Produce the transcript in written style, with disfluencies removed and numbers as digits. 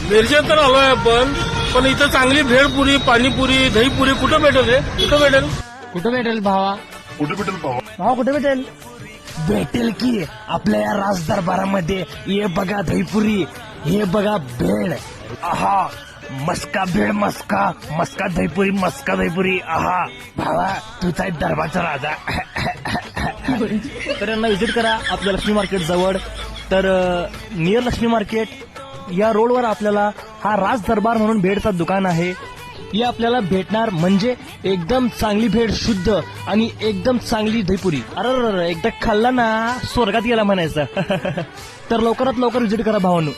मिरजेत तर आलोय आपण, पण इथं चांगली भेळपुरी, पाणीपुरी, दहीपुरी कुठं भेटेल रे? कुठं भेटेल? कुठं भेटेल भावा? कुठे भेटेल भावा? भावा कुठे भेटेल? भेटेल की आपल्या या राज दरबारामध्ये. हे बघा दहीपुरी, हे बघा भेळ. आहा, मस्का भेळ, मस्का मस्का दहीपुरी, मस्का दहीपुरी. आहा भावा, तुझा आहे दरबारचा राजा. तर यांना व्हिजिट करा आपल्या लक्ष्मी मार्केट जवळ. तर नियर लक्ष्मी मार्केट या रोडवर आपल्याला हा राज दरबार म्हणून भेळचा दुकान आहे. ही आपल्याला भेटणार म्हणजे एकदम चांगली भेळ, शुद्ध आणि एकदम चांगली दहीपुरी. अरे एकदा खाल्ला ना स्वर्गात गेला म्हणायचं. तर लवकरात लवकर व्हिजिट करा भावांनो.